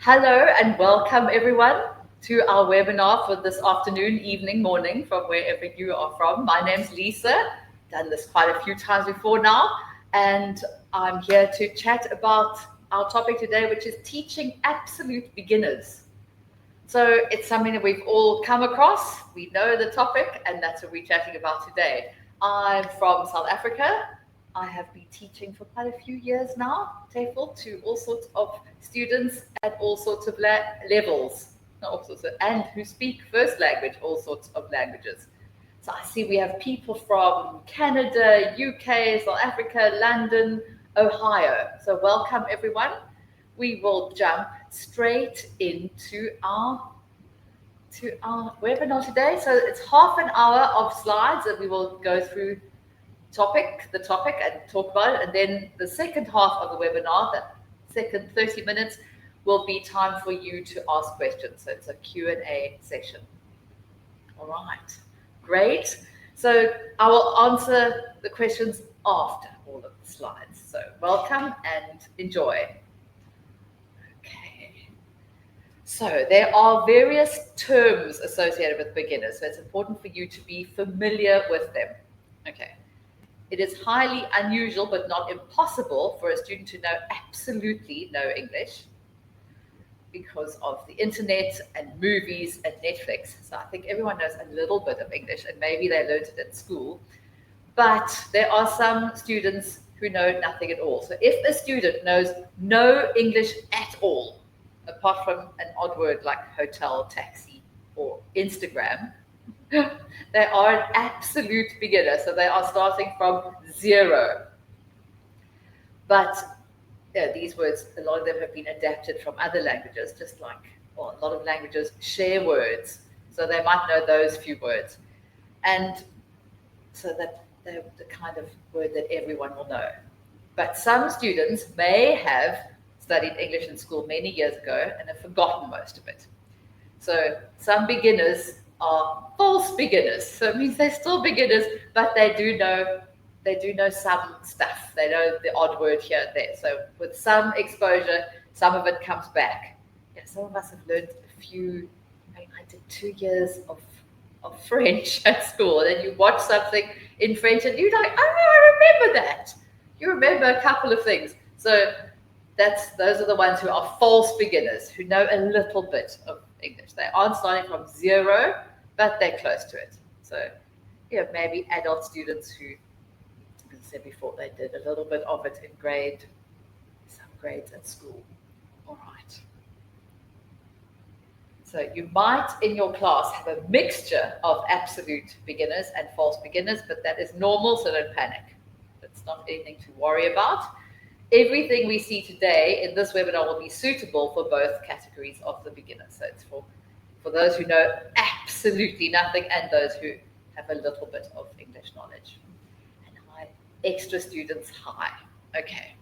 Hello and welcome everyone to our webinar for this afternoon, evening, morning from wherever you are from. My name's Lisa, done this quite a few times before now, and I'm here to chat about our topic today, which is teaching absolute beginners. So it's something that we've all come across, we know the topic, and that's what we're chatting about today. I'm from South Africa. I have been teaching for quite a few years now, TEFL, to all sorts of students at all sorts of levels, not all sorts of, and who speak first language, all sorts of languages. So I see we have people from Canada, UK, South Africa, London, Ohio. So welcome everyone. We will jump straight into our webinar today. So it's half an hour of slides that we will go through the topic and talk about it. And then the second half of the webinar, the second 30 minutes, will be time for you to ask questions. So it's a Q&A session. All right, great. So I will answer the questions after all of the slides. So welcome and enjoy. Okay. So there are various terms associated with beginners. So it's important for you to be familiar with them. Okay. It is highly unusual, but not impossible, for a student to know absolutely no English because of the internet and movies and Netflix. So I think everyone knows a little bit of English, and maybe they learned it at school. But there are some students who know nothing at all. So if a student knows no English at all, apart from an odd word like hotel, taxi, or Instagram, they are an absolute beginner, so they are starting from zero. But these words, a lot of them have been adapted from other languages, just like a lot of languages share words, so they might know those few words. And so that they're the kind of word that everyone will know. But some students may have studied English in school many years ago and have forgotten most of it. So some beginners are false beginners. So it means they're still beginners, but they do know some stuff. They know the odd word here and there. So with some exposure, some of it comes back. Yeah, some of us have learned a few. I did 2 years of French at school, and then you watch something in French and you're like, oh, I remember that. You remember a couple of things. So those are the ones who are false beginners, who know a little bit of English. They aren't starting from zero, but they're close to it. So, maybe adult students who, as I said before, they did a little bit of it in some grades at school. All right. So you might in your class have a mixture of absolute beginners and false beginners, but that is normal, so don't panic. It's not anything to worry about. Everything we see today in this webinar will be suitable for both categories of the beginners. So it's for those who know absolutely nothing and those who have a little bit of English knowledge. And extra students high. Okay.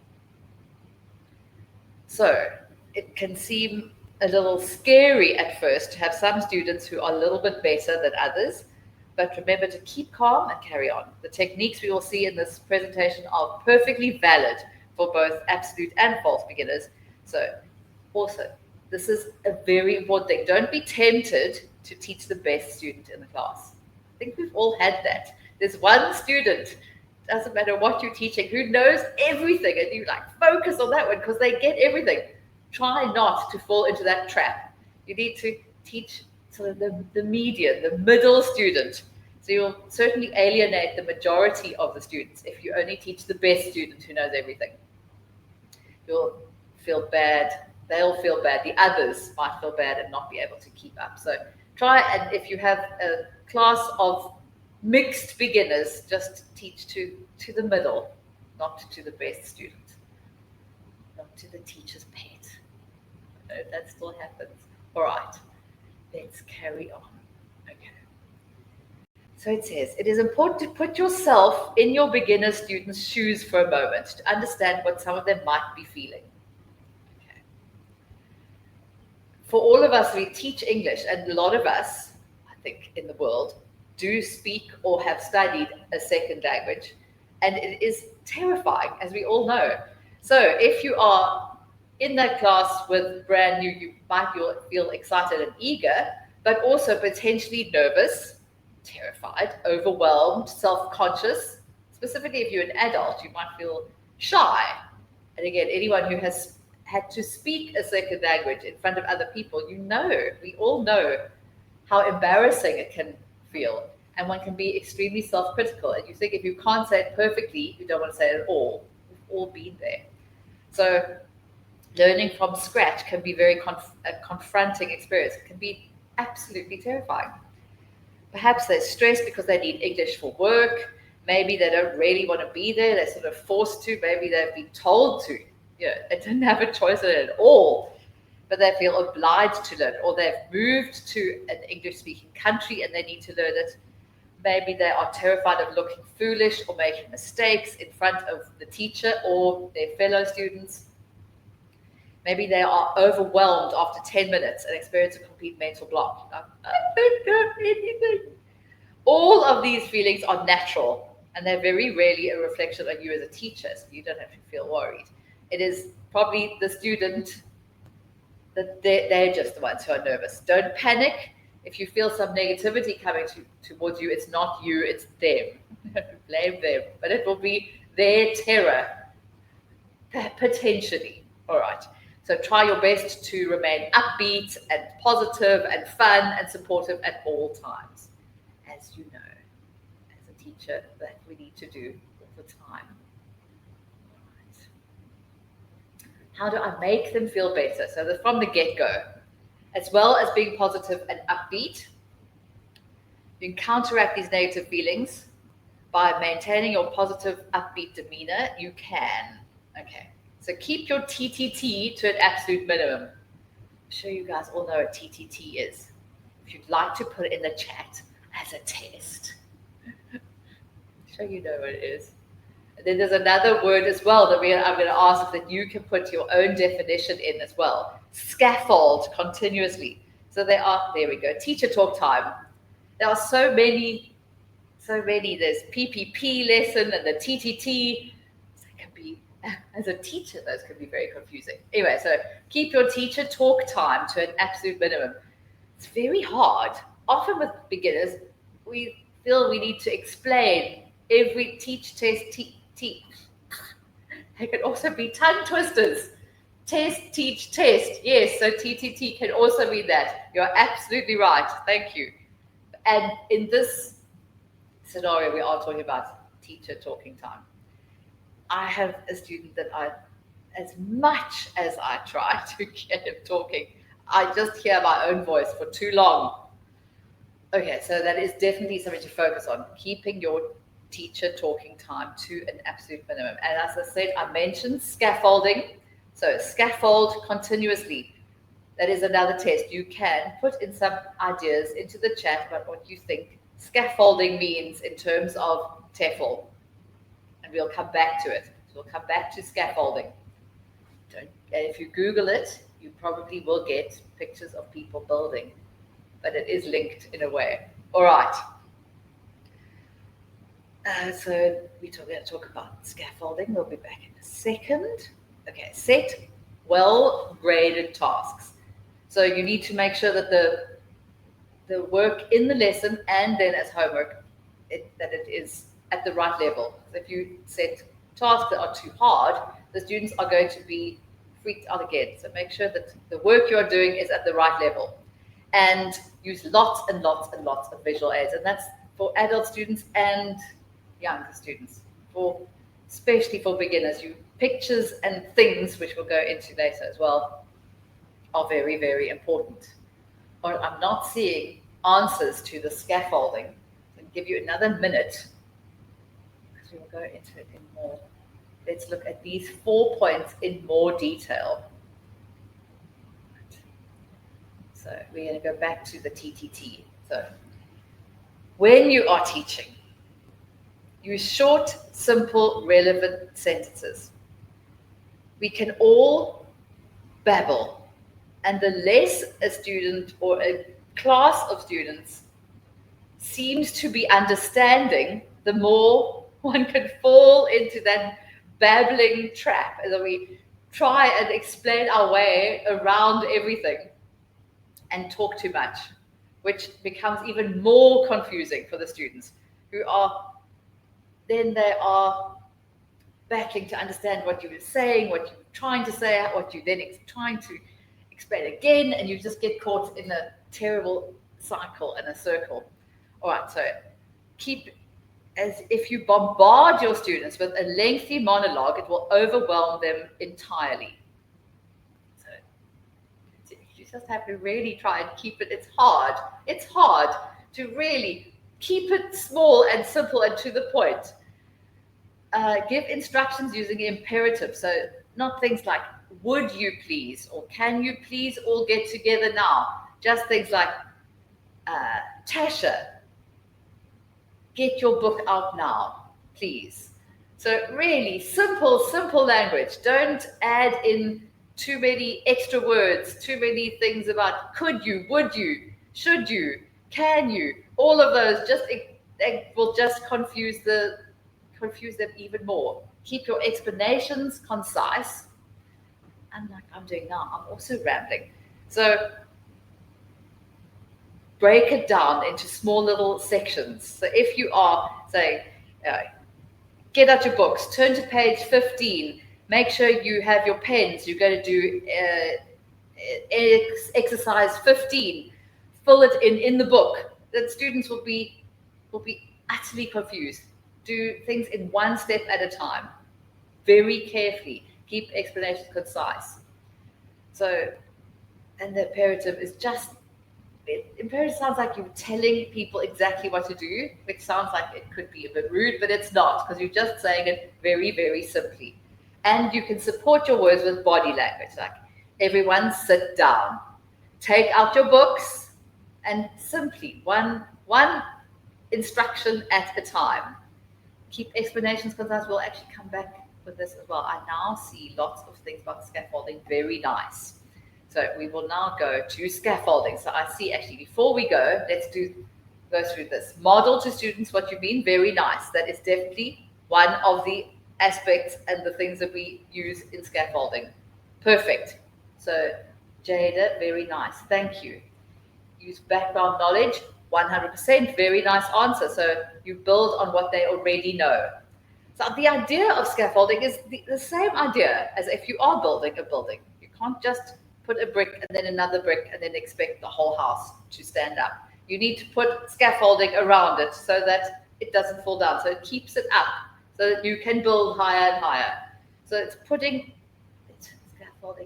So it can seem a little scary at first to have some students who are a little bit better than others, but remember to keep calm and carry on. The techniques we will see in this presentation are perfectly valid for both absolute and false beginners. So also, this is a very important thing. Don't be tempted to teach the best student in the class. I think we've all had that. There's one student, doesn't matter what you're teaching, who knows everything, and you focus on that one because they get everything. Try not to fall into that trap. You need to teach sort of the median, the middle student. So you'll certainly alienate the majority of the students if you only teach the best student who knows everything. You'll feel bad, they'll feel bad, the others might feel bad and not be able to keep up. So try, and if you have a class of mixed beginners, just teach to the middle, not to the best student, not to the teacher's pet. I know that still happens. All right, let's carry on. Okay. So it says, it is important to put yourself in your beginner students' shoes for a moment to understand what some of them might be feeling. Okay. For all of us, we teach English, and a lot of us, I think, in the world, do speak or have studied a second language, and it is terrifying, as we all know. So if you are in that class with brand new, you might feel excited and eager, but also potentially nervous, terrified, overwhelmed, self-conscious. Specifically, if you're an adult, you might feel shy. And again, anyone who has had to speak a second language in front of other people, we all know how embarrassing it can feel. And one can be extremely self-critical. And you think if you can't say it perfectly, you don't want to say it at all. We've all been there. So learning from scratch can be a confronting experience. It can be absolutely terrifying. Perhaps they're stressed because they need English for work. Maybe they don't really want to be there. They're sort of forced to. Maybe they've been told to. They didn't have a choice in it at all, but they feel obliged to learn, or they've moved to an English-speaking country and they need to learn it. Maybe they are terrified of looking foolish or making mistakes in front of the teacher or their fellow students. Maybe they are overwhelmed after 10 minutes and experience a complete mental block. Like, I don't know anything. All of these feelings are natural, and they're very rarely a reflection on you as a teacher, so you don't have to feel worried. It is probably the student that they're just the ones who are nervous. Don't panic. If you feel some negativity coming towards you, it's not you, it's them. Blame them. But it will be their terror, potentially. All right. So try your best to remain upbeat and positive and fun and supportive at all times. As you know, as a teacher, that we need to do all the time. All right. How do I make them feel better? So from the get-go, as well as being positive and upbeat, you can counteract these negative feelings by maintaining your positive, upbeat demeanor. You can. Okay. So keep your TTT to an absolute minimum. I'm sure you guys all know what TTT is. If you'd like to put it in the chat as a test. I'm sure you know what it is. And then there's another word as well that I'm going to ask that you can put your own definition in as well. Scaffold continuously. So there we go, teacher talk time. There are so many. There's PPP lesson and the TTT. It can be, as a teacher, those can be very confusing. Anyway, so keep your teacher talk time to an absolute minimum. It's very hard. Often with beginners, we feel we need to explain every teach, test, teach. They can also be tongue twisters. Test, teach, test. Yes, so TTT can also be that. You're absolutely right. Thank you. And in this scenario, we are talking about teacher talking time. I have a student that as much as I try to get him talking, I just hear my own voice for too long. Okay, so that is definitely something to focus on, keeping your teacher talking time to an absolute minimum. And as I said, I mentioned scaffolding. So scaffold continuously. That is another test. You can put in some ideas into the chat about what you think scaffolding means in terms of TEFL. And we'll come back to it. We'll come back to scaffolding. And if you Google it, you probably will get pictures of people building, but it is linked in a way. All right. So we're going to talk about scaffolding. We'll be back in a second. Okay, set well-graded tasks. So you need to make sure that the work in the lesson and then as homework, that it is at the right level. So if you set tasks that are too hard, the students are going to be freaked out again. So make sure that the work you're doing is at the right level. And use lots and lots and lots of visual aids. And that's for adult students and younger students, especially for beginners. Pictures and things, which we'll go into later as well, are very, very important. Or I'm not seeing answers to the scaffolding. I'll give you another minute because we will go into it in more. Let's look at these 4 points in more detail. So we're going to go back to the TTT. So when you are teaching, use short, simple, relevant sentences. We can all babble, and the less a student or a class of students seems to be understanding, the more one can fall into that babbling trap. And we try and explain our way around everything and talk too much, which becomes even more confusing for the students who are, then they are battling to understand what you were saying, what you're trying to say, what you then trying to explain again, and you just get caught in a terrible cycle and a circle. All right, so keep, as if you bombard your students with a lengthy monologue, it will overwhelm them entirely. So you just have to really try and keep it. It's hard to really keep it small and simple and to the point. Give instructions using imperative, so not things like would you please or can you please all get together now. Just things like Tasha, get your book out now, please. So really simple language. Don't add in too many extra words, too many things about could you, would you, should you, can you. All of those they will just confuse them even more. Keep your explanations concise. And like I'm doing now, I'm also rambling. So break it down into small little sections. So if you are saying, get out your books, turn to page 15, make sure you have your pens, you're going to do exercise 15, fill it in the book. The students will be utterly confused. Do things in one step at a time, very carefully. Keep explanations concise. So, and the imperative is just, imperative sounds like you're telling people exactly what to do, which sounds like it could be a bit rude, but it's not, because you're just saying it very, very simply. And you can support your words with body language, like everyone sit down, take out your books, and simply one instruction at a time. Keep explanations concise. We'll actually come back with this as well. I now see lots of things about scaffolding, very nice. So we will now go to scaffolding. So I see actually before we go, let's go through this. Model to students what you mean, very nice. That is definitely one of the aspects and the things that we use in scaffolding. Perfect. So Jada, very nice. Thank you. Use background knowledge, 100%, very nice answer. So you build on what they already know. So the idea of scaffolding is the same idea as if you are building a building. You can't just put a brick and then another brick and then expect the whole house to stand up. You need to put scaffolding around it so that it doesn't fall down. So it keeps it up so that you can build higher and higher. So it's scaffolding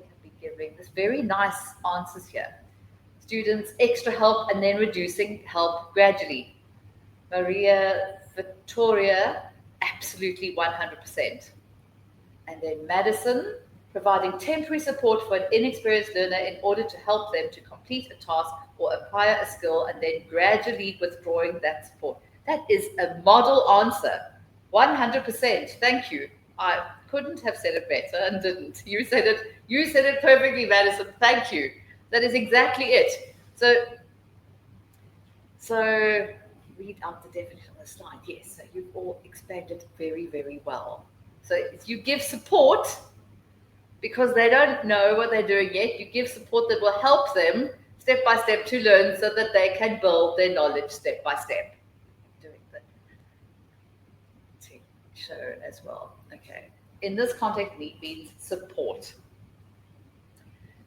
can be giving this very nice answers here. Students, extra help and then reducing help gradually. Maria Victoria, absolutely 100%. And then Madison, providing temporary support for an inexperienced learner in order to help them to complete a task or acquire a skill and then gradually withdrawing that support. That is a model answer, 100%. Thank you. I couldn't have said it better and didn't. You said it perfectly, Madison. Thank you. That is exactly it. So read out the definition on the slide. Yes, so you've all explained it very, very well. So if you give support, because they don't know what they're doing yet, you give support that will help them step by step to learn so that they can build their knowledge step by step. Doing that to show as well. Okay. In this context, it means support.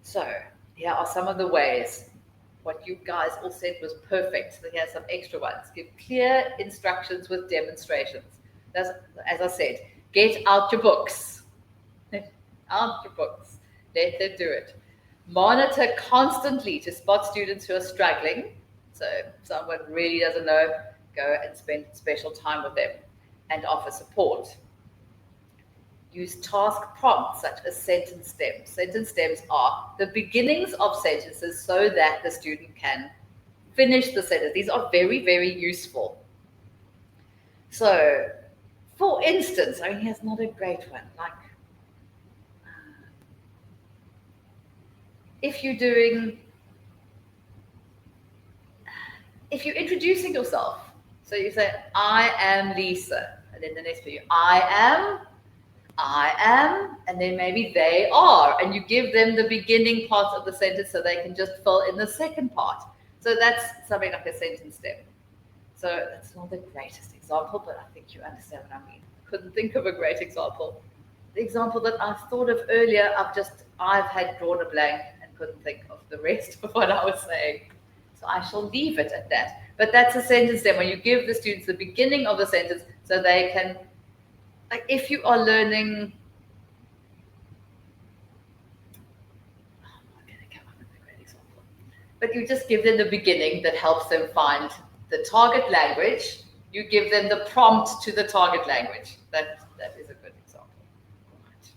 So here are some of the ways. What you guys all said was perfect. So here's some extra ones. Give clear instructions with demonstrations. As I said, get out your books. Out your books. Let them do it. Monitor constantly to spot students who are struggling. So if someone really doesn't know, go and spend special time with them and offer support. Use task prompts such as sentence stems. Sentence stems are the beginnings of sentences so that the student can finish the sentence. These are very, very useful. So, for instance, I mean, here's not a great one. Like, if you're introducing yourself, so you say, I am Lisa, and then the next for you, I am I am, and then maybe they are, and you give them the beginning part of the sentence so they can just fill in the second part. So that's something like a sentence stem. So it's not the greatest example, but I think you understand what I mean. Couldn't think of a great example. The example that I thought of earlier, I've had drawn a blank and couldn't think of the rest of what I was saying. So I shall leave it at that. But that's a sentence stem when you give the students the beginning of the sentence so they can, like if you are learning, I'm not going to come up with a great example, but you just give them the beginning that helps them find the target language. You give them the prompt to the target language. That is a good example. Right.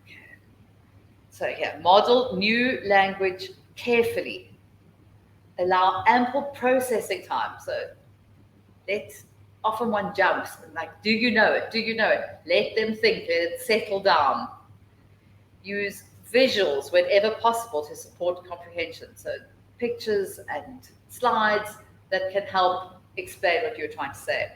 Okay. So yeah, model new language carefully. Allow ample processing time. So often one jumps and like, do you know it? Do you know it? Let them think, let it settle down. Use visuals whenever possible to support comprehension. So pictures and slides that can help explain what you're trying to say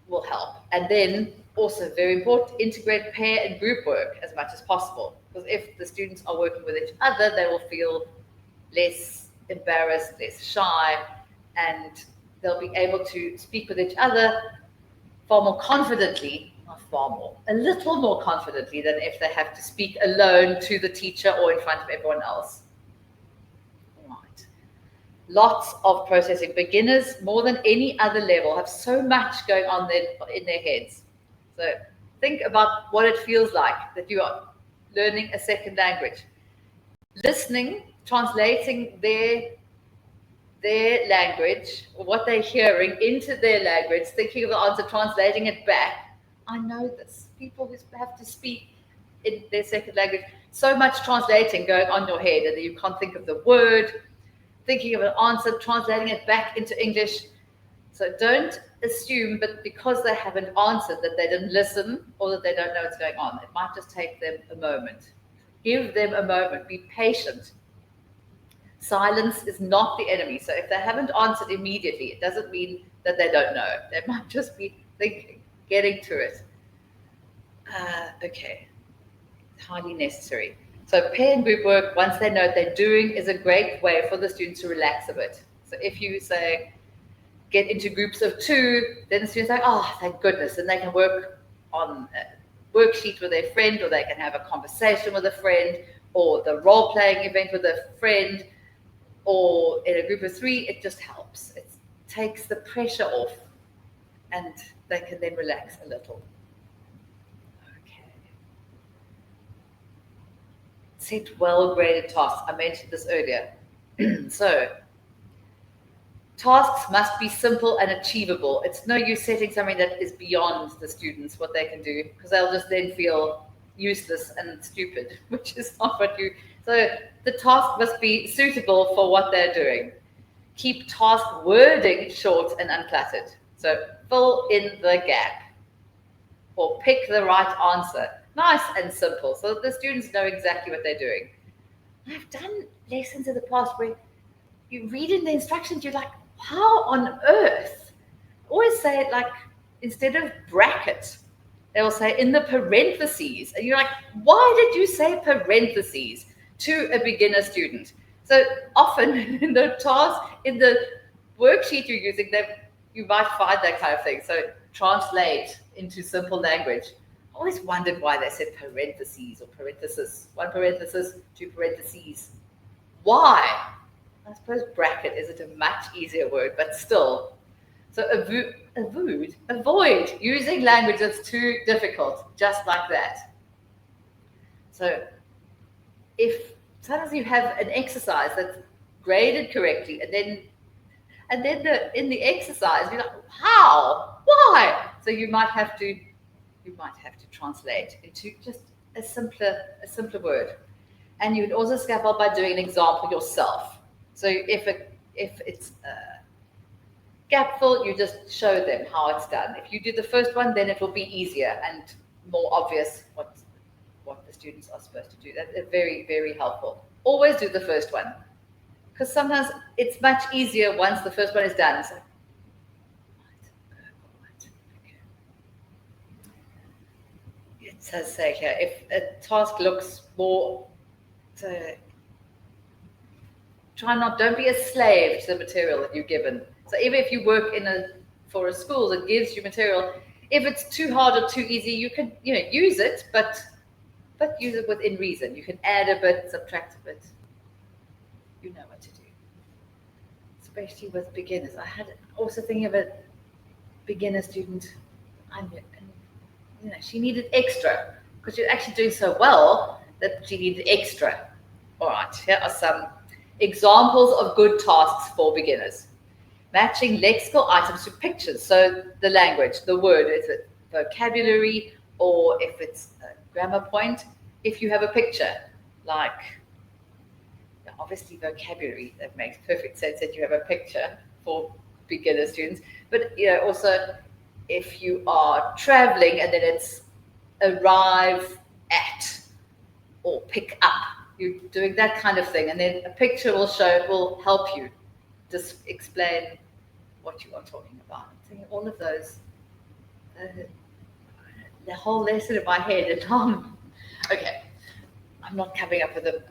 will help. And then also very important, integrate pair and group work as much as possible. Because if the students are working with each other, they will feel less embarrassed, less shy, and they'll be able to speak with each other far more confidently, not far more, a little more confidently than if they have to speak alone to the teacher or in front of everyone else. Right. Lots of processing. Beginners, more than any other level, have so much going on in their heads. So think about what it feels like that you are learning a second language. Listening, translating their language, or what they're hearing into their language, thinking of the answer, translating it back. I know this. People who have to speak in their second language, so much translating going on in your head, and you can't think of the word, thinking of an answer, translating it back into English. So don't assume, but because they haven't answered, that they didn't listen or that they don't know what's going on. It might just take them a moment. Give them a moment. Be patient. Silence is not the enemy. So if they haven't answered immediately, it doesn't mean that they don't know. They might just be thinking, getting to it. Okay, highly necessary. So pair and group work, once they know what they're doing, is a great way for the students to relax a bit. So if you say, get into groups of 2, then the students are like, oh, thank goodness. And they can work on a worksheet with their friend, or they can have a conversation with a friend, or the role-playing event with a friend, or in a group of 3, it just helps. It takes the pressure off, and they can then relax a little. Okay. Set well-graded tasks. I mentioned this earlier. So, tasks must be simple and achievable. It's no use setting something that is beyond the students, what they can do, because they'll just then feel useless and stupid, which is not what you... So the task must be suitable for what they're doing. Keep task wording short and uncluttered. So fill in the gap or pick the right answer. Nice and simple, so the students know exactly what they're doing. I've done lessons in the past where you read in the instructions, you're like, how on earth? Always say it like, instead of bracket, they will say in the parentheses. And you're like, why did you say parentheses to a beginner student? So often in the task, in the worksheet you're using, you might find that kind of thing. So translate into simple language. I always wondered why they said parentheses or parenthesis. 1 parenthesis, 2 parentheses. Why? I suppose bracket isn't a much easier word, but still. So avoid using language that's too difficult, just like that. So if sometimes you have an exercise that's graded correctly, and then in the exercise you're like, how? Why? So you might have to translate into just a simpler word. And you would also scaffold by doing an example yourself. So if it's gap fill, you just show them how it's done. If you do the first one, then it will be easier and more obvious what the students are supposed to do. That's very, very helpful. Always do the first one, because sometimes it's much easier once the first one is done. So, It says say here, if a task looks more, so don't be a slave to the material that you're given. So even if you work for a school that gives you material, if it's too hard or too easy, you can, use it, but use it within reason. You can add a bit, subtract a bit. You know what to do. Especially with beginners. I had also thinking of a beginner student, she needed extra because she was actually doing so well that she needed extra. All right, here are some examples of good tasks for beginners. Matching lexical items to pictures. So the language, the word, is it vocabulary, or if it's a grammar point, if you have a picture, like obviously vocabulary, that makes perfect sense that you have a picture for beginner students. But also if you are traveling and then it's arrive at or pick up, you're doing that kind of thing, and then a picture will help you just explain what you are talking about. I'm thinking all of those, the whole lesson in my head is long. Okay, I'm not coming up with a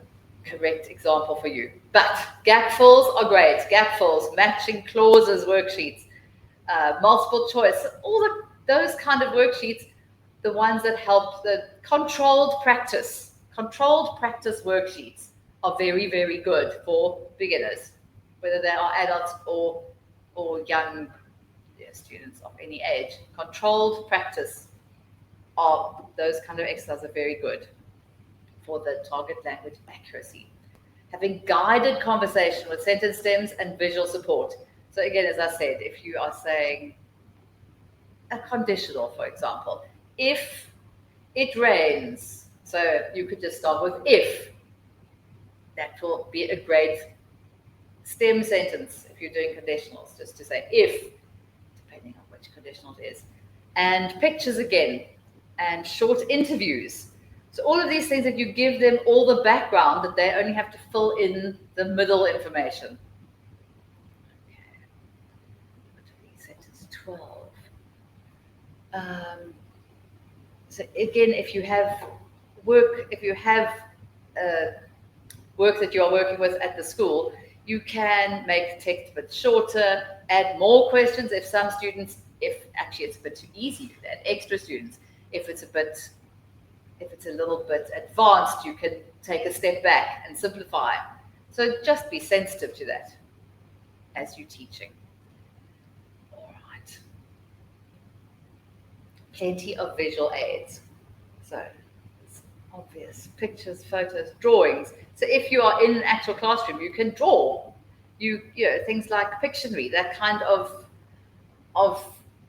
correct example for you, but gap fills are great. Gap fills, matching clauses worksheets, multiple choice, those kind of worksheets, the ones that help the controlled practice worksheets are very, very good for beginners, whether they are adults or young students of any age. Controlled practice those kind of exercises are very good for the target language accuracy. Having guided conversation with sentence stems and visual support. So again, as I said, if you are saying a conditional, for example, if it rains, so you could just start with if. That will be a great stem sentence if you're doing conditionals, just to say if, depending on which conditional it is. And pictures again, and short interviews. So all of these things that you give them all the background, that they only have to fill in the middle information. Okay. Sentence 12. So again, if you have work that you are working with at the school, you can make text a bit shorter, add more questions if actually it's a bit too easy, you can add extra students. If it's a little bit advanced, you can take a step back and simplify. So just be sensitive to that as you're teaching. All right. Plenty of visual aids. So it's obvious. Pictures, photos, drawings. So if you are in an actual classroom, you can draw. Things like Pictionary, that kind of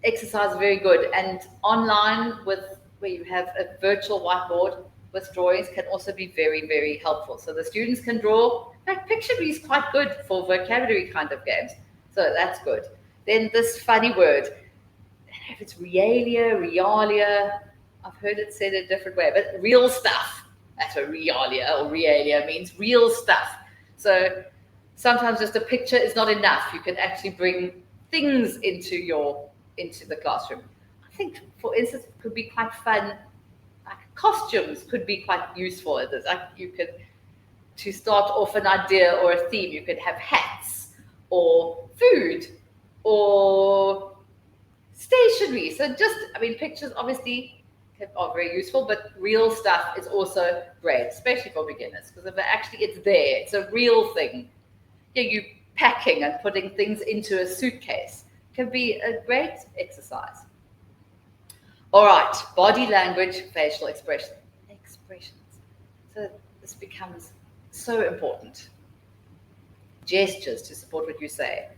exercise are very good. And online where you have a virtual whiteboard with drawings can also be very, very helpful. So the students can draw. In fact, Pictionary is quite good for vocabulary kind of games. So that's good. Then this funny word, if it's realia, I've heard it said a different way, but real stuff. That's what realia means, real stuff. So sometimes just a picture is not enough. You can actually bring things into the classroom. I think, for instance, it could be quite fun. Like costumes could be quite useful. To start off an idea or a theme, you could have hats or food or stationery. So pictures obviously are very useful, but real stuff is also great, especially for beginners, because it's there, it's a real thing. You packing and putting things into a suitcase can be a great exercise. All right, body language, facial expressions. So this becomes so important. Gestures to support what you say.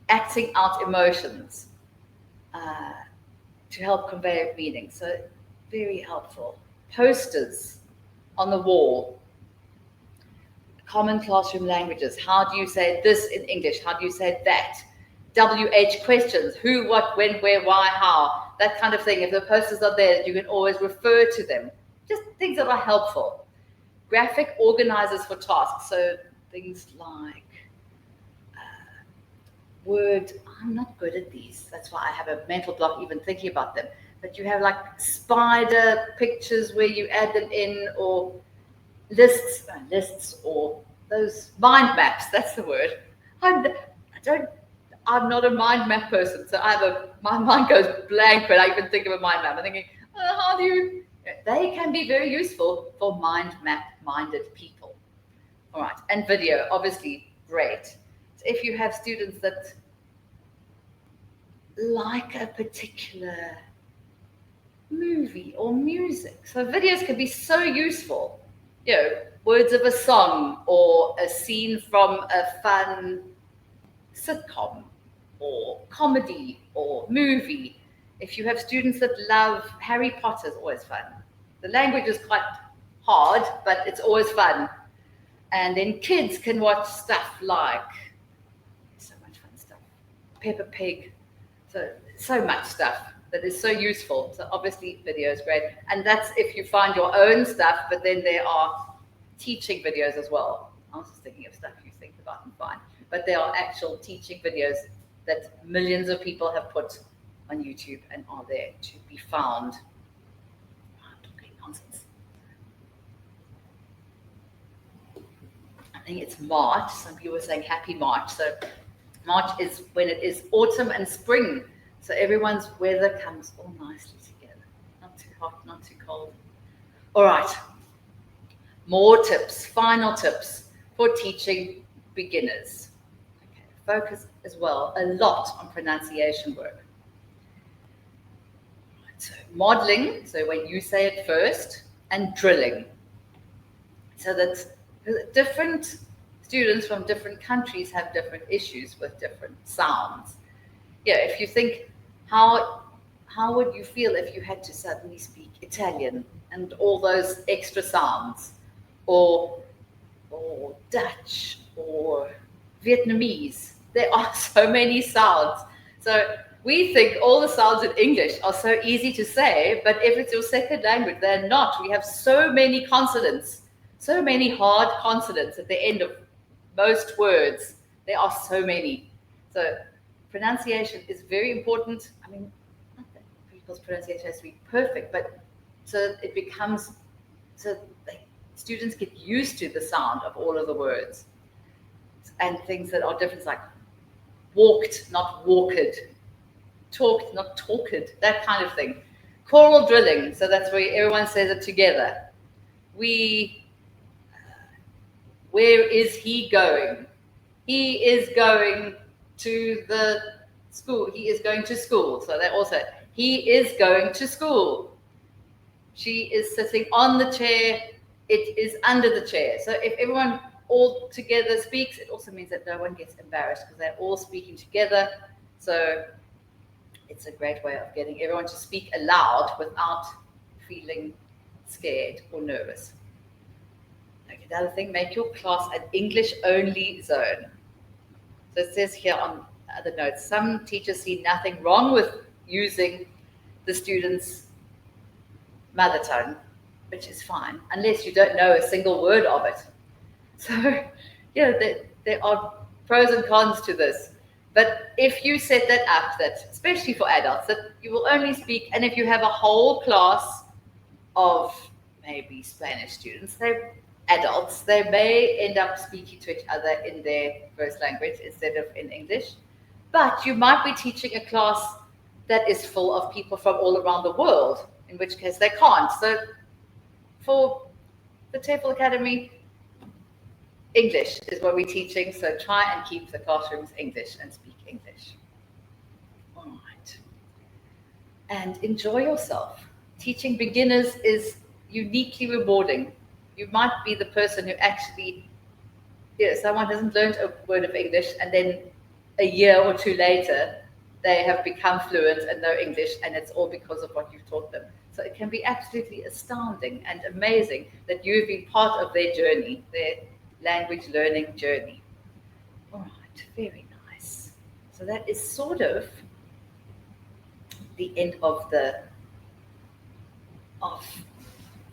Acting out emotions to help convey meaning. So very helpful. Posters on the wall. Common classroom languages. How do you say this in English? How do you say that? WH questions. Who, what, when, where, why, how. That kind of thing. If the posters are there, you can always refer to them. Just things that are helpful. Graphic organizers for tasks. So things like Word. I'm not good at these. That's why I have a mental block even thinking about them. but you have like spider pictures where you add them in, or lists, or those mind maps. That's the word. I don't. I'm not a mind map person, so my mind goes blank when I even think of a mind map. I'm thinking, how do you? They can be very useful for mind map minded people. All right, and video, obviously, great. So if you have students that like a particular movie or music, so videos can be so useful. Words of a song or a scene from a fun sitcom or comedy or movie. If you have students that love Harry Potter, it's always fun. The language is quite hard, but it's always fun. And then kids can watch stuff like, so much fun stuff, Peppa Pig, so much stuff that is so useful. So obviously video is great. And that's if you find your own stuff, but then there are teaching videos as well. I was just thinking of stuff you think about and find. But there are actual teaching videos that millions of people have put on YouTube and are there to be found. I'm talking nonsense. I think it's March. Some people were saying happy March. So March is when it is autumn and spring. So everyone's weather comes all nicely together. Not too hot, not too cold. All right. More tips, final tips for teaching beginners. Okay. Focus as well a lot on pronunciation work. Right. So modeling, so when you say it first, and drilling. So that different students from different countries have different issues with different sounds. If you think, how would you feel if you had to suddenly speak Italian and all those extra sounds, or Dutch or Vietnamese? There are so many sounds. So we think all the sounds in English are so easy to say, but if it's your second language, they're not. We have so many consonants, so many hard consonants at the end of most words. There are so many. So pronunciation is very important. I mean, not that people's pronunciation has to be perfect, but so it becomes, so students get used to the sound of all of the words and things that are different, like walked, not walked, talked, not talked, that kind of thing. Choral drilling, so that's where everyone says it together. Where is he going? He is going to the school. He is going to school. So that also, he is going to school. She is sitting on the chair. It is under the chair. So if everyone all together speaks, it also means that no one gets embarrassed because they're all speaking together. So it's a great way of getting everyone to speak aloud without feeling scared or nervous. Okay, another thing, make your class an English-only zone. So it says here on the notes, some teachers see nothing wrong with using the students' mother tongue, which is fine, unless you don't know a single word of it. So, there are pros and cons to this. But if you set that up, that especially for adults, that you will only speak, and if you have a whole class of maybe Spanish students, they're adults, they may end up speaking to each other in their first language instead of in English. But you might be teaching a class that is full of people from all around the world, in which case they can't. So for the TEFL Academy, English is what we're teaching, so try and keep the classrooms English and speak English. All right. And enjoy yourself. Teaching beginners is uniquely rewarding. You might be the person who actually, someone hasn't learned a word of English, and then a year or two later, they have become fluent and know English, and it's all because of what you've taught them. So it can be absolutely astounding and amazing that you've been part of their journey, their language learning journey. All right, very nice. So that is sort of the end of the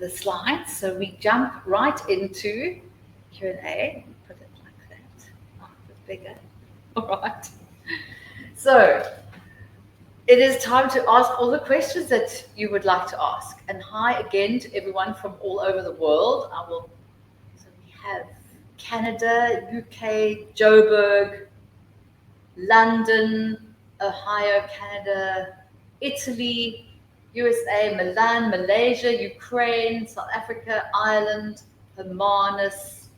slides. So we jump right into Q&A. Put it like that. Oh, it's bigger. All right. So it is time to ask all the questions that you would like to ask. And hi again to everyone from all over the world. So we have Canada, UK, Joburg, London, Ohio, Canada, Italy, USA, Milan, Malaysia, Ukraine, South Africa, Ireland, Hermanus,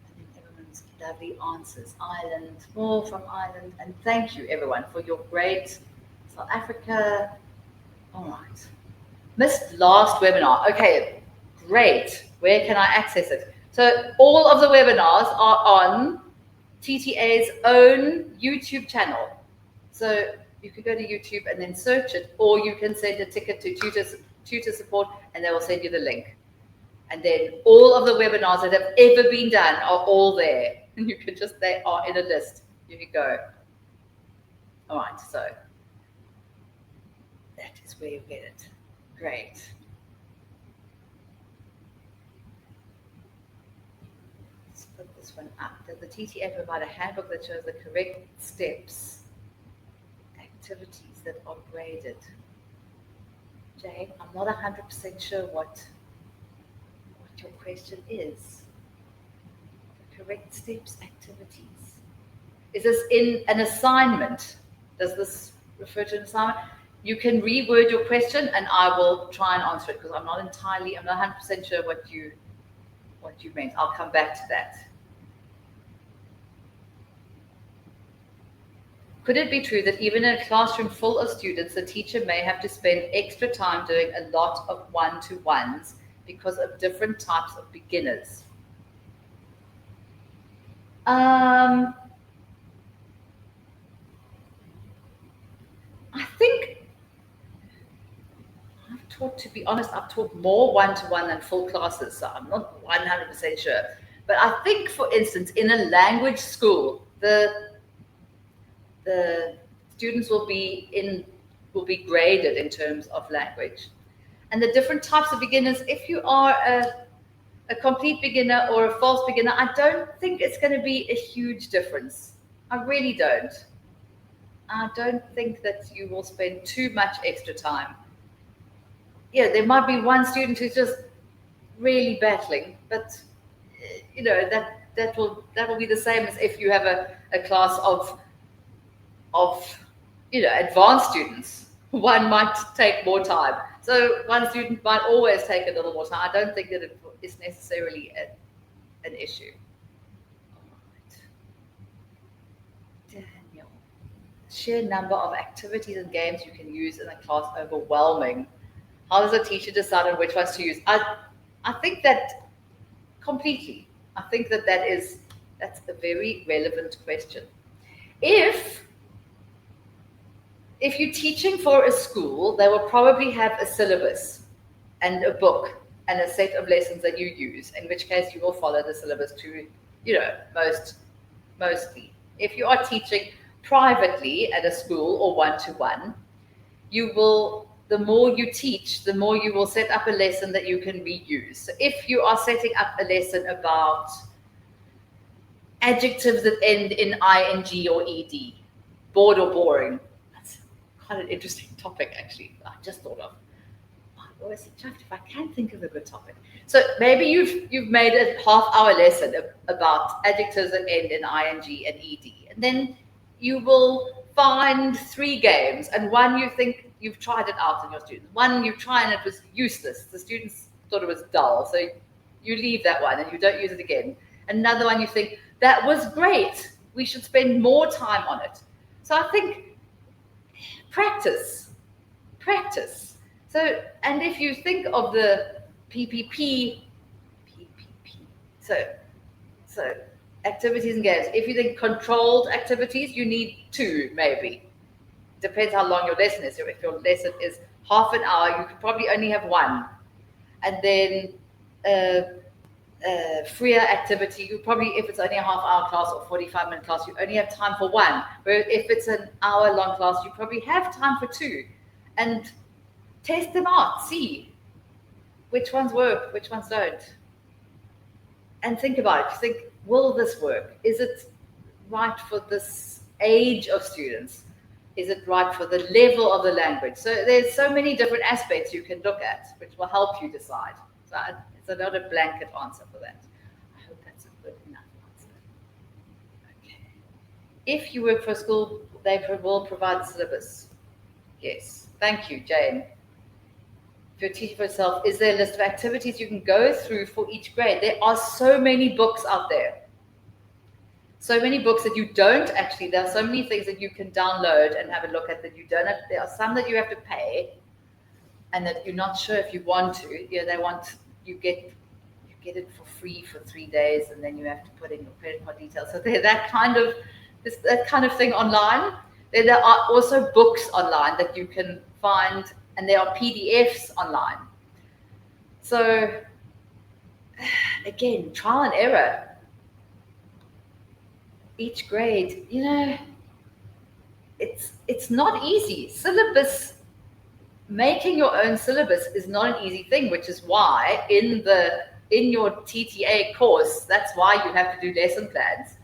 and then everyone's lovely answers. Ireland, more from Ireland, and thank you everyone for your great South Africa. All right. Missed last webinar. Okay, great. Where can I access it? So all of the webinars are on TTA's own YouTube channel. So you could go to YouTube and then search it, or you can send a ticket to tutor support and they will send you the link. And then all of the webinars that have ever been done are all there. And you can just, they are in a list. You can go. All right, so that is where you get it. Great. Let's put this one up. Does the TTA provide a handbook that shows the correct steps, activities that are graded? Jane, I'm not 100% sure what your question is. The correct steps, activities. Is this in an assignment? Does this refer to an assignment? You can reword your question and I will try and answer it because I'm not 100% sure what you meant. I'll come back to that. Could it be true that even in a classroom full of students, the teacher may have to spend extra time doing a lot of one-to-ones because of different types of beginners? I think to be honest, I've taught more one-to-one than full classes, so I'm not 100% sure. But I think, for instance, in a language school, the students will be graded in terms of language. And the different types of beginners, if you are a complete beginner or a false beginner, I don't think it's going to be a huge difference. I really don't. I don't think that you will spend too much extra time. Yeah, there might be one student who's just really battling, but you know that will be the same as if you have a class of advanced students. One might take more time, so one student might always take a little more time. I don't think that it is necessarily an issue. Daniel, sheer number of activities and games you can use in a class overwhelming. How does a teacher decide on which ones to use? I think that completely. I think that's a very relevant question. If you're teaching for a school, they will probably have a syllabus and a book and a set of lessons that you use, in which case you will follow the syllabus to, mostly. If you are teaching privately at a school or one-to-one, the more you teach, the more you will set up a lesson that you can reuse. So if you are setting up a lesson about adjectives that end in ing or ed, bored or boring, that's quite an interesting topic, actually. I just thought of. I always get chuffed if I can think of a good topic. So maybe you've made a half-hour lesson about adjectives that end in ing and ed, and then you will find 3 games, and one you think you've tried it out on your students. One you try and it was useless. The students thought it was dull, so you leave that one and you don't use it again. Another one you think, that was great. We should spend more time on it. So I think practice. So, and if you think of the PPP, so activities and games. If you think controlled activities, you need 2 maybe. Depends how long your lesson is. So if your lesson is half an hour, you could probably only have 1. And then freer activity, you probably, if it's only a half-hour class or 45-minute class, you only have time for 1. Where if it's an hour-long class, you probably have time for 2. And test them out, see which ones work, which ones don't. And think about it. Think, will this work? Is it right for this age of students? Is it right for the level of the language? So there's so many different aspects you can look at, which will help you decide. So it's not a blanket answer for that. I hope that's a good enough answer. Okay. If you work for a school, they will provide syllabus. Yes. Thank you, Jane. If you're teaching for yourself, is there a list of activities you can go through for each grade? There are so many books out there. So many books that you don't actually, there are so many things that you can download and have a look at that you don't have. There are some that you have to pay and that you're not sure if you want to. You know, they want, you get it for free for 3 days and then you have to put in your credit card details. So they're that kind of thing online. There are also books online that you can find, and there are PDFs online. So again, trial and error. Each grade, you know, it's not easy. Syllabus, making your own syllabus is not an easy thing, which is why in your TTA course, that's why you have to do lesson plans.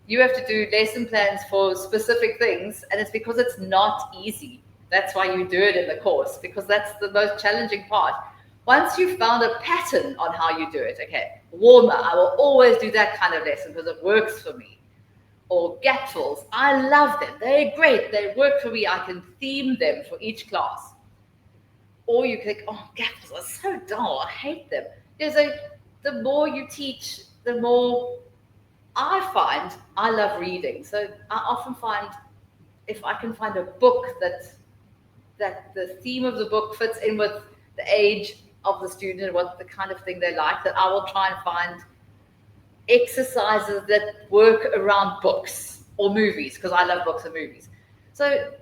You have to do lesson plans for specific things, and it's because it's not easy. That's why you do it in the course, because that's the most challenging part. Once you've found a pattern on how you do it, okay, warmer, I will always do that kind of lesson because it works for me. Or gap fills, I love them. They're great. They work for me. I can theme them for each class. Or you think, oh, gap fills are so dull. I hate them. The more you teach, the more I find I love reading. So I often find if I can find a book that the theme of the book fits in with the age of the student and what the kind of thing they like, that I will try and find exercises that work around books or movies, because I love books and movies. So,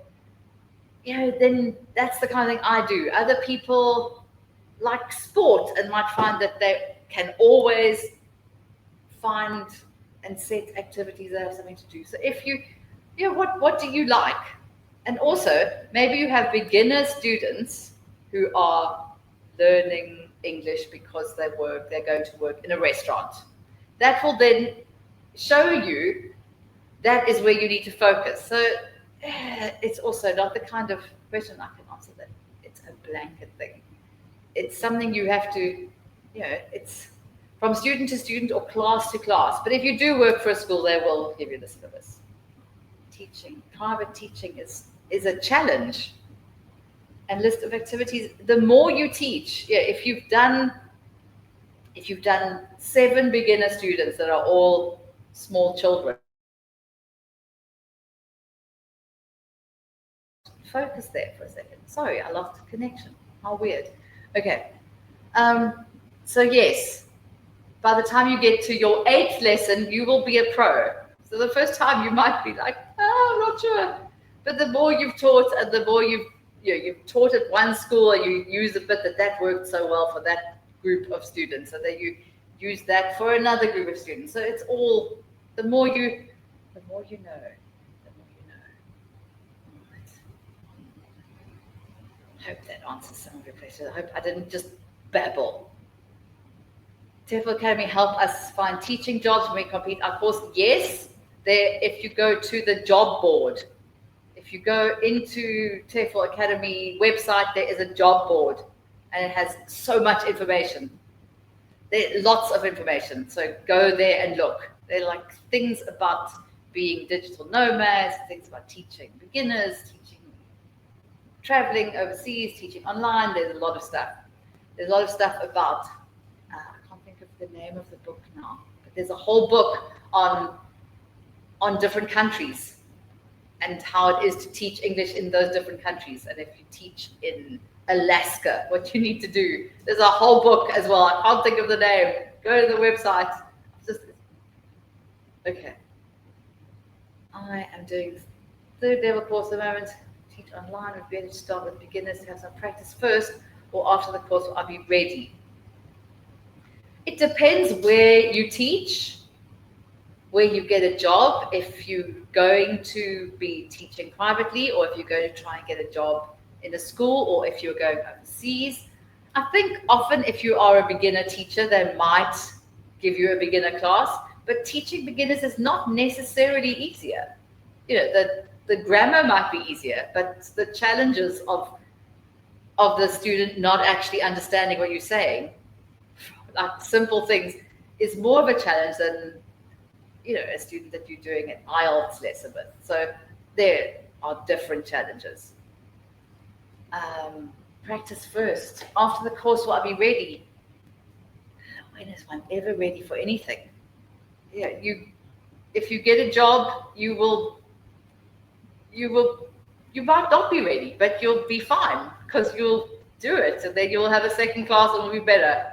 you know, then that's the kind of thing I do. Other people like sport and might find that they can always find and set activities that have something to do. So if you know, what do you like? And also, maybe you have beginner students who are learning English because they're going to work in a restaurant. That will then show you that is where you need to focus. So it's also not the kind of question I can answer that it's a blanket thing. It's something you have to, you know, it's from student to student or class to class. But if you do work for a school, they will give you the syllabus. Teaching, private teaching is a challenge. And list of activities, the more you teach, yeah, if you've done 7 beginner students that are all small children, focus there for a second. Sorry, I lost the connection. How weird. Okay. So yes, by the time you get to your 8th lesson, you will be a pro. So the first time you might be like, oh, I'm not sure. But the more you've taught and the more you've taught at one school and you use a bit that worked so well for that group of students, so that you use that for another group of students. So it's all, the more you know. Right. I hope that answers some of your questions. I hope I didn't just babble. TEFL Academy help us find teaching jobs when we complete our course. Yes, if you go to the job board, if you go into TEFL Academy website, there is a job board and it has so much information. There are lots of information. So go there and look. There are like things about being digital nomads, things about teaching beginners, teaching traveling overseas, teaching online. There's a lot of stuff. There's a lot of stuff about, I can't think of the name of the book now, but there's a whole book on different countries and how it is to teach English in those different countries. And if you teach in Alaska, what you need to do. There's a whole book as well. I can't think of the name. Go to the website. Okay. I am doing the 3rd level course at the moment. Teach online. Would be better to start with beginners to have some practice first, or after the course will I be ready? It depends where you teach, where you get a job, if you're going to be teaching privately or if you're going to try and get a job in a school or if you're going overseas. I think often if you are a beginner teacher, they might give you a beginner class, but teaching beginners is not necessarily easier. You know, the grammar might be easier, but the challenges of the student not actually understanding what you're saying, like simple things, is more of a challenge than, you know, a student that you're doing an IELTS lesson with. So there are different challenges. Practice first. After the course, will I be ready? When is one ever ready for anything? Yeah, if you get a job, you might not be ready, but you'll be fine because you'll do it, and then you'll have a second class and it'll be better.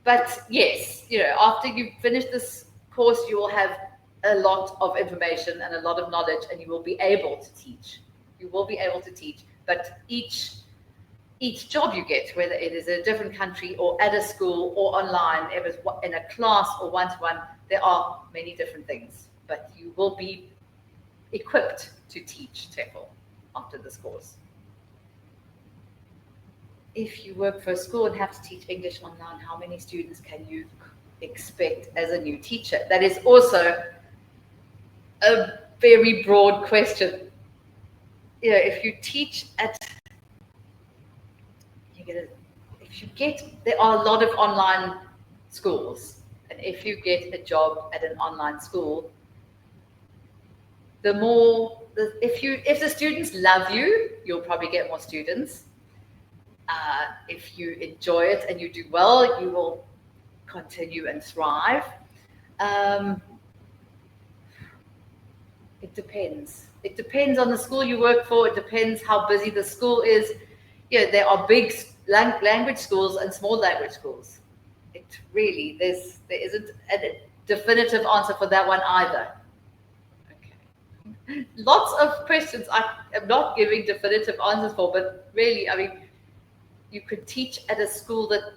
But yes, you know, after you finish this course, you will have a lot of information and a lot of knowledge, and you will be able to teach. You will be able to teach, but each job you get, whether it is in a different country or at a school or online, if it's in a class or one-to-one, there are many different things, but you will be equipped to teach TEFL after this course. If you work for a school and have to teach English online, how many students can you expect as a new teacher? That is also a very broad question. You know, if you teach at, there are a lot of online schools, and if you get a job at an online school, if the students love you, you'll probably get more students. If you enjoy it and you do well, you will continue and thrive. It depends. It depends on the school you work for. It depends how busy the school is. You know, there are big language schools and small language schools. It really, there isn't a definitive answer for that one either. Okay. Lots of questions I am not giving definitive answers for, but really, I mean, you could teach at a school that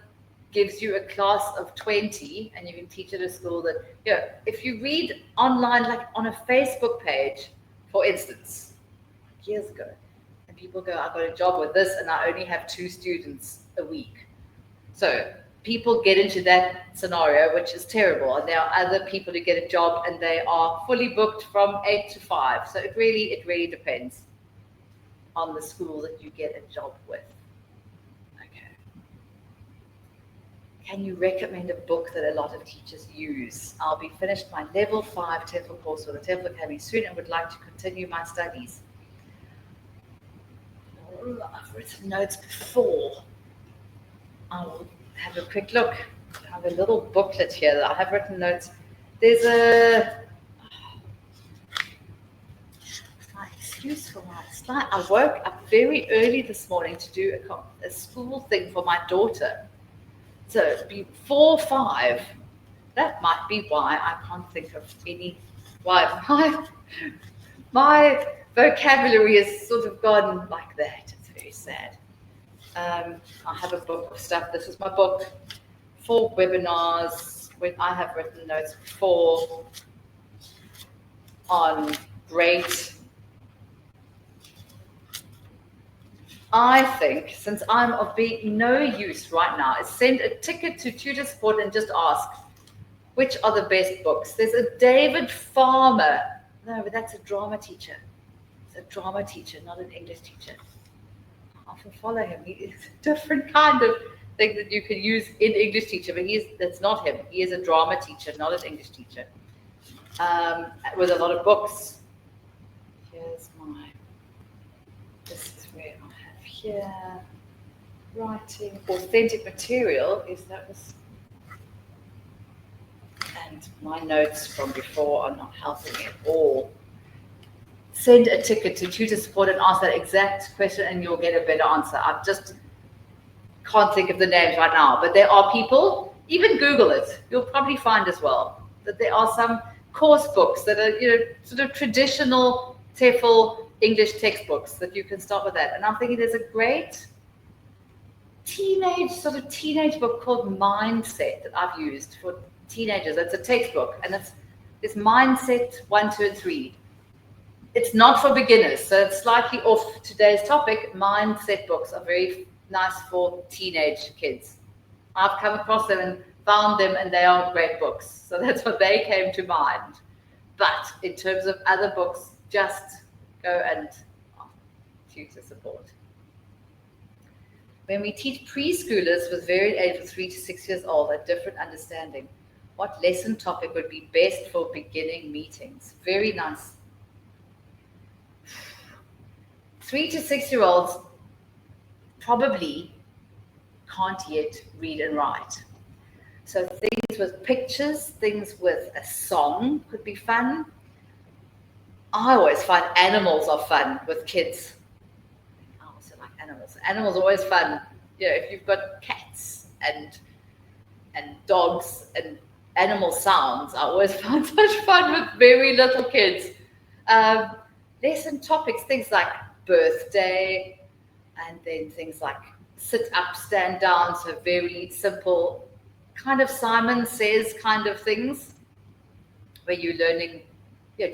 gives you a class of 20, and you can teach at a school that, you know, if you read online, like on a Facebook page, for instance, years ago, and people go, I got a job with this and I only have 2 students a week. So people get into that scenario, which is terrible. And there are other people who get a job and they are fully booked from 8 to 5. So it really depends on the school that you get a job with. Can you recommend a book that a lot of teachers use? I'll be finished my level 5 TEFL course with the TEFL Academy soon and would like to continue my studies. I've written notes before. I'll have a quick look. I have a little booklet here that I have written notes. There's my excuse for my slide. I woke up very early this morning to do a school thing for my daughter. So before 5, that might be why I can't think of why my vocabulary has sort of gone like that. It's very sad. I have a book of stuff. This is my book for webinars when I have written notes before on great. I think, since I'm of being no use right now, is send a ticket to Tutor Support and just ask, which are the best books? There's a David Farmer. No, but that's a drama teacher. It's a drama teacher, not an English teacher. I often follow him. He's a different kind of thing that you can use in English teacher, but that's not him. He is a drama teacher, not an English teacher, with a lot of books. Here's this is where I have here, writing, authentic material, and my notes from before are not helping me at all. Send a ticket to Tutor Support and ask that exact question and you'll get a better answer. I just can't think of the names right now, but there are people, even Google it, you'll probably find as well, that there are some course books that are, sort of traditional TEFL English textbooks that you can start with that. And I'm thinking there's a great teenage book called Mindset that I've used for teenagers. It's a textbook and it's Mindset 1, 2, and 3. It's not for beginners, so it's slightly off today's topic. Mindset books are very nice for teenage kids. I've come across them and found them, and they are great books. So that's what they came to mind. But in terms of other books, just go and tutor support. When we teach preschoolers with varied age of 3 to 6 years old a different understanding, what lesson topic would be best for beginning meetings? Very nice. 3 to 6 year olds probably can't yet read and write. So things with pictures, things with a song could be fun. I always find animals are fun with kids. I also like animals. Animals are always fun. You know, if you've got cats and dogs and animal sounds, I always find such fun with very little kids. Lesson topics, things like birthday, and then things like sit up, stand down, so very simple, kind of Simon Says kind of things, where you're learning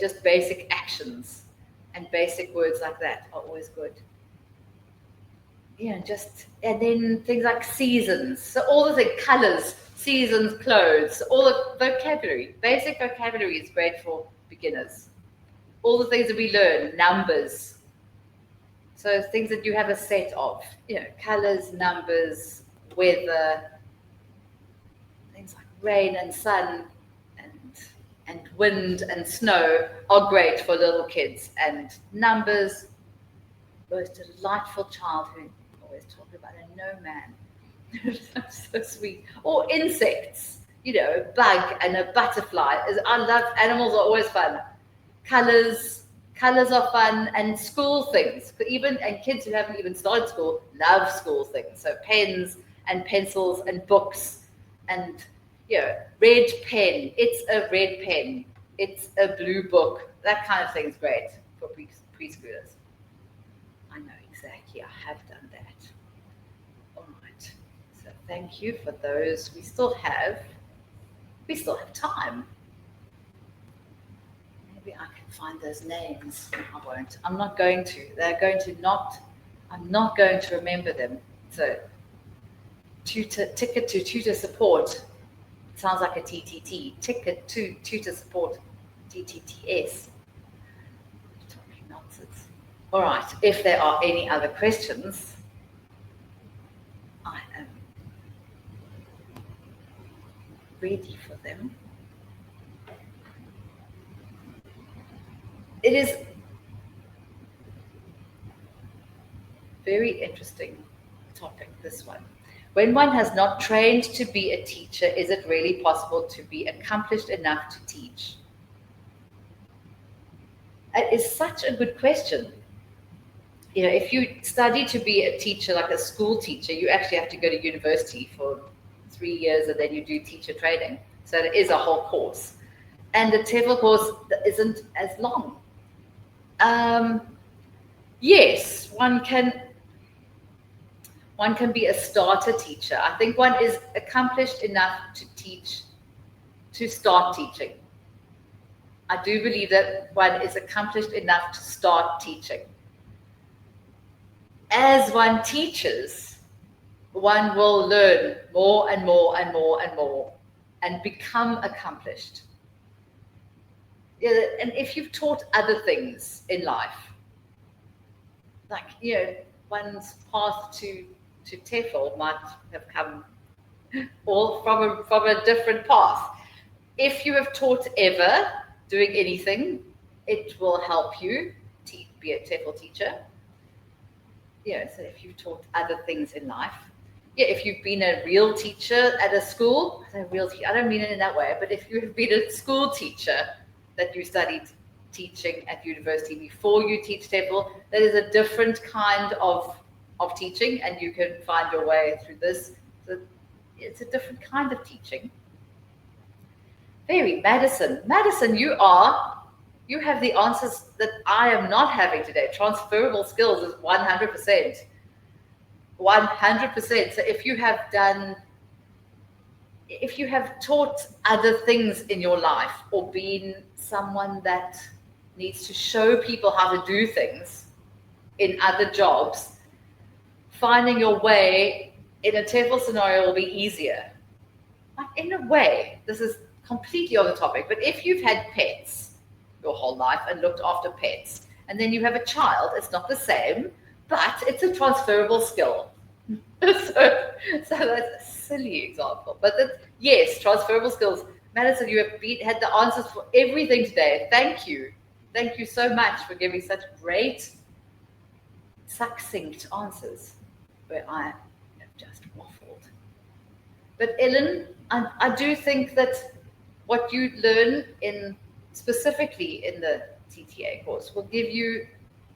just basic actions, and basic words like that are always good. And then things like seasons, so all the things, colors, seasons, clothes, all the vocabulary, basic vocabulary is great for beginners. All the things that we learn, numbers, so things that you have a set of, colors, numbers, weather, things like rain and sun and wind and snow are great for little kids. And numbers, most delightful childhood, always talking about a snowman. So sweet. Or insects, a bug and a butterfly. I love animals, are always fun. Colors are fun, and school things. And kids who haven't even started school love school things. So pens and pencils and books and red pen. It's a red pen. It's a blue book. That kind of thing is great for preschoolers. I know exactly. I have done that. All right. So thank you for those. We still have time. Maybe I can find those names. I won't. I'm not going to. I'm not going to remember them. So ticket to tutor support. Sounds like a TTT. Ticket to tutor support. TTTS. Talking nonsense. All right. If there are any other questions, I am ready for them. It is very interesting topic, this one. When one has not trained to be a teacher, is it really possible to be accomplished enough to teach? It is such a good question. If you study to be a teacher, like a school teacher, you actually have to go to university for 3 years, and then you do teacher training. So it is a whole course. And the TEFL course isn't as long. Yes, one can be a starter teacher. I think one is accomplished enough to teach, to start teaching. I do believe that one is accomplished enough to start teaching. As one teaches, one will learn more and more and more and more and become accomplished. And if you've taught other things in life, like, one's path to TEFL might have come all from a different path. If you have taught ever doing anything, it will help you be a TEFL teacher. So if you've taught other things in life, if you've been a real teacher at a school, I don't mean it in that way, but if you've been a school teacher that you studied teaching at university before you teach TEFL, that is a different kind of teaching, and you can find your way through this. So it's a different kind of teaching. Madison, you have the answers that I am not having today. Transferable skills is 100%. 100%. So if you have taught other things in your life, or been someone that needs to show people how to do things in other jobs, finding your way in a TEFL scenario will be easier. Like, in a way, this is completely on the topic, but if you've had pets your whole life and looked after pets, and then you have a child. It's not the same, but it's a transferable skill. so that's a silly example, but yes, transferable skills. Madison, you have had the answers for everything today. Thank you so much for giving such great, succinct answers where I have just waffled. But Ellen, I do think that what you learn specifically in the TTA course will give you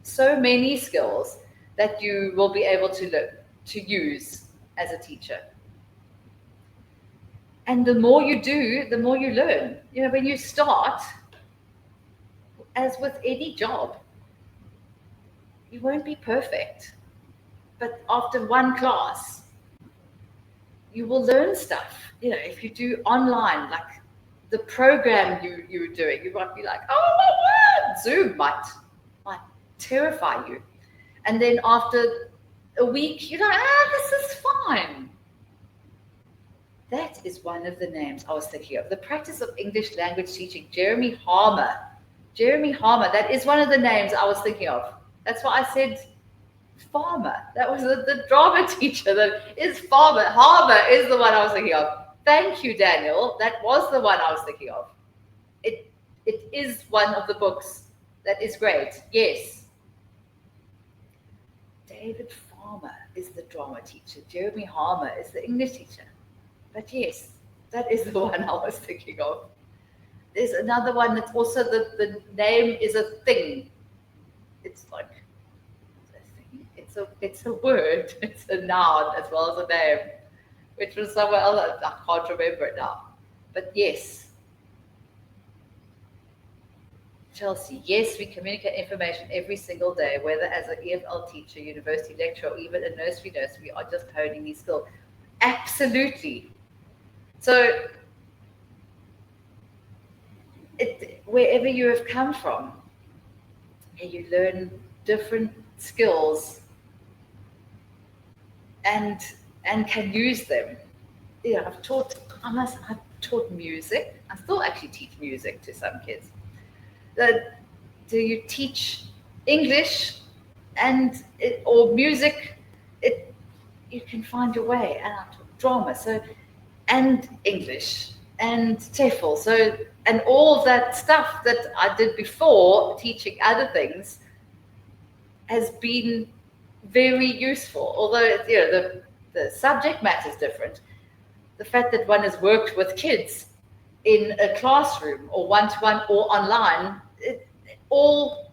so many skills that you will be able to use as a teacher. And the more you do, the more you learn. When you start, as with any job, you won't be perfect. But after one class, you will learn stuff. If you do online, like the program you're doing, you might be like, oh my word, Zoom might terrify you. And then after a week, you're like, this is fine. That is one of the names I was thinking of. The practice of English language teaching, Jeremy Harmer. Jeremy Harmer, that is one of the names I was thinking of. That's why I said Farmer. That was the drama teacher. That is Farmer. Harmer is the one I was thinking of. Thank you, Daniel. That was the one I was thinking of. It is one of the books that is great. Yes. David Farmer is the drama teacher. Jeremy Harmer is the English teacher. But yes, that is the one I was thinking of. There's another one that's also the name is a thing. It's like a thing. It's a word. It's a noun as well as a name, which was somewhere else. I can't remember it now. But yes. Chelsea, yes, we communicate information every single day, whether as an EFL teacher, university lecturer, or even a nursery nurse. We are just honing these skills. Absolutely. So, wherever you have come from, you learn different skills and can use them. I've taught music. I still actually teach music to some kids. Do you teach English or music? You can find your way. And I taught drama, and English and TEFL, and all of that stuff that I did before teaching other things has been very useful. Although the subject matter is different, the fact that one has worked with kids in a classroom or one-to-one or online, all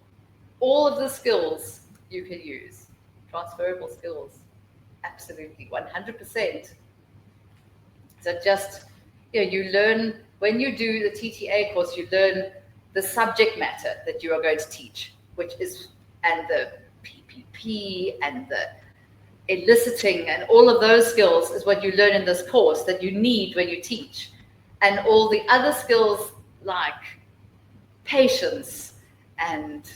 of the skills you can use, transferable skills, absolutely, 100%. So just, you learn, when you do the TTA course, you learn the subject matter that you are going to teach, and the PPP and the eliciting and all of those skills is what you learn in this course that you need when you teach. And all the other skills like patience and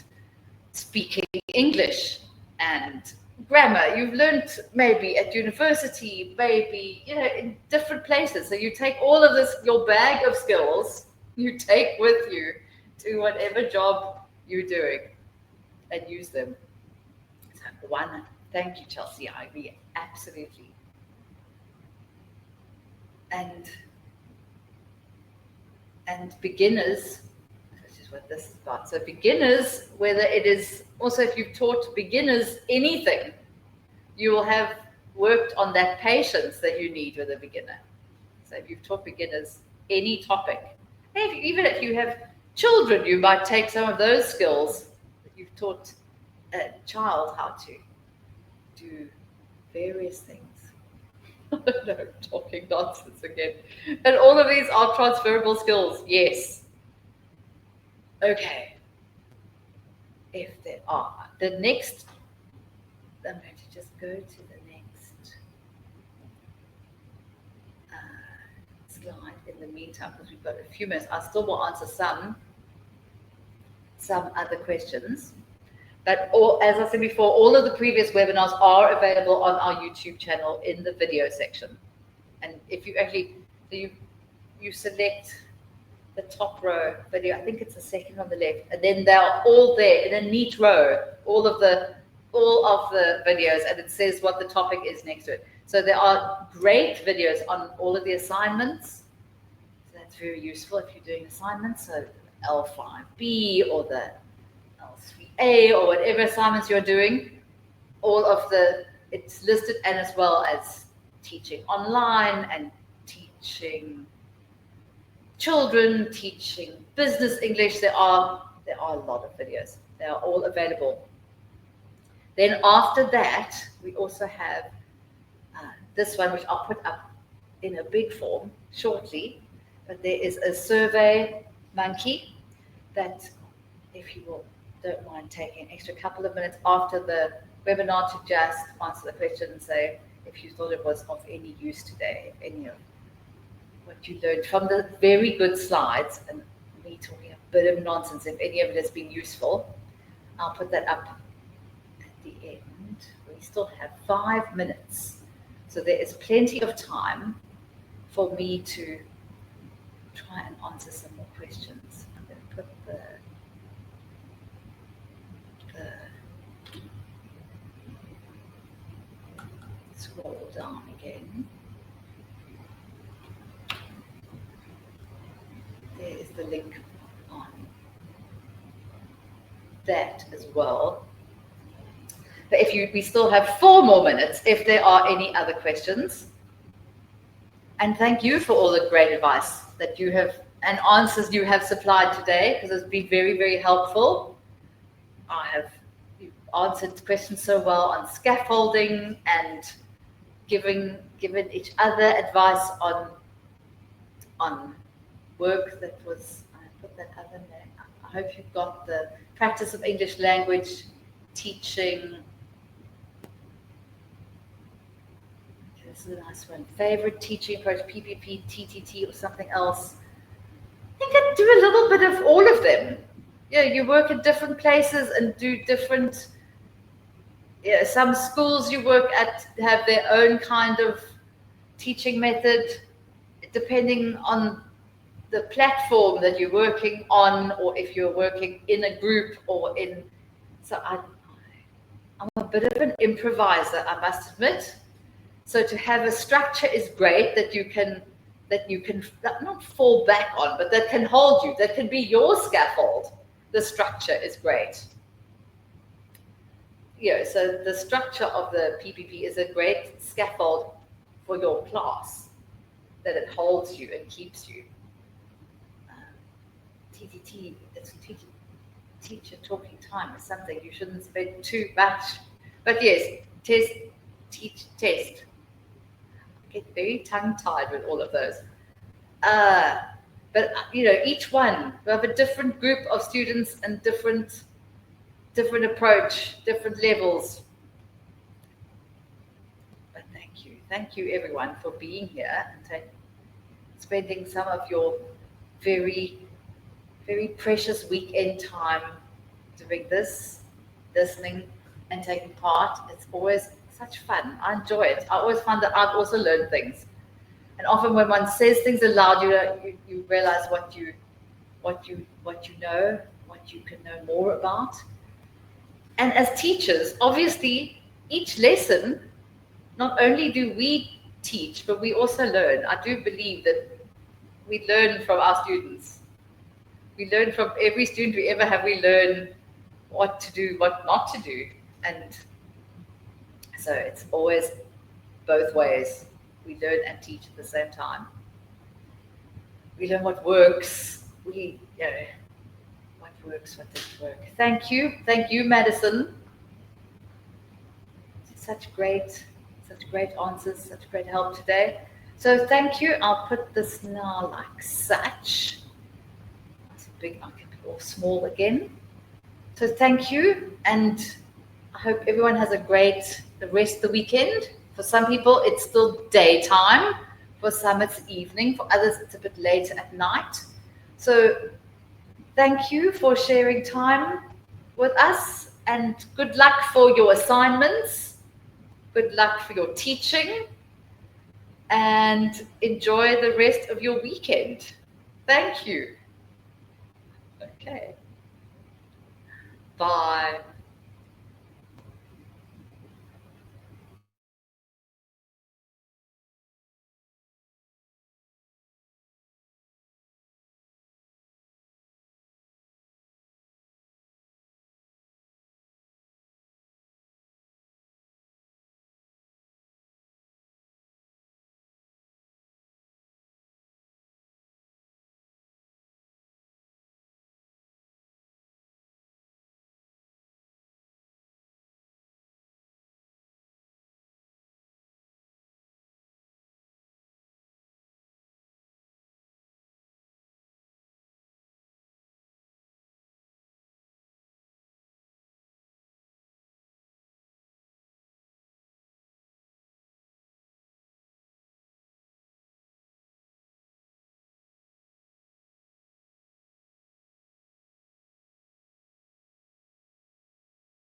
speaking English and grammar, you've learned maybe at university, maybe, in different places. So you take all of this, your bag of skills, you take with you to whatever job you're doing and use them. So thank you, Chelsea. I agree, absolutely. And beginners, this is what this is about. So beginners, whether it is, also if you've taught beginners anything, you will have worked on that patience that you need with a beginner. So if you've taught beginners any topic, even if you have children, you might take some of those skills that you've taught a child how to do various things. No, talking nonsense again. And all of these are transferable skills, yes. Okay. If there are. The next, I'm going to just go to the next slide in the meantime, because we've got a few minutes. I still will answer some other questions. But as I said before, all of the previous webinars are available on our YouTube channel in the video section. And if you actually, you select the top row video. I think it's the second on the left, and then they're all there in a neat row, all of the videos, and it says what the topic is next to it. So there are great videos on all of the assignments. So that's very useful if you're doing assignments. So L5B or the L3A or whatever assignments you're doing, it's listed, and as well as teaching online and teaching children, teaching business English. There are a lot of videos. They are all available. Then after that, we also have this one, which I'll put up in a big form shortly. But there is a survey monkey that, if you don't mind taking an extra couple of minutes after the webinar to just answer the question and say if you thought it was of any use today, if any of what you learned from the very good slides and me talking a bit of nonsense, if any of it has been useful. I'll put that up at the end. We still have 5 minutes, so there is plenty of time for me to try and answer some more questions. I'm going to put the scroll down again. There is the link on that as well. But we still have 4 more minutes if there are any other questions. And thank you for all the great advice that you have and answers you have supplied today, because it's been very, very helpful. You've answered questions so well on scaffolding and given each other advice on work that was, I put that other name. I hope you've got the practice of English language teaching. This is a nice one. Favorite teaching approach, PPP, TTT, or something else. I think I do a little bit of all of them. Yeah, you work at different places and do different. Yeah, some schools you work at have their own kind of teaching method, depending on the platform that you're working on, or if you're working in a group or in. So I'm a bit of an improviser, I must admit. So to have a structure is great that you can not fall back on, but that can hold you, that can be your scaffold. The structure is great. So the structure of the PPP is a great scaffold for your class, that it holds you and keeps you. TTT, it's teacher talking time, is something you shouldn't spend too much. But yes, test, teach, test. I get very tongue-tied with all of those. But each one, we have a different group of students and different approach, different levels. But thank you everyone for being here and spending some of your very, very precious weekend time doing this, listening and taking part. It's always such fun. I enjoy it. I always find that I've also learned things. And often when one says things aloud, you realize what you know, what you can know more about. And as teachers, obviously, each lesson, not only do we teach, but we also learn. I do believe that we learn from our students. We learn from every student we ever have. We learn what to do, what not to do. And so it's always both ways. We learn and teach at the same time. We learn what works. What works, what doesn't work. Thank you, Madison. Such great answers, such great help today. So thank you. I'll put this now like such. It's big, I can be all small again. So thank you, and I hope everyone has the rest of the weekend. For some people, it's still daytime. For some, it's evening. For others, it's a bit later at night. So thank you for sharing time with us, and good luck for your assignments. Good luck for your teaching, and enjoy the rest of your weekend. Thank you. Okay. Bye.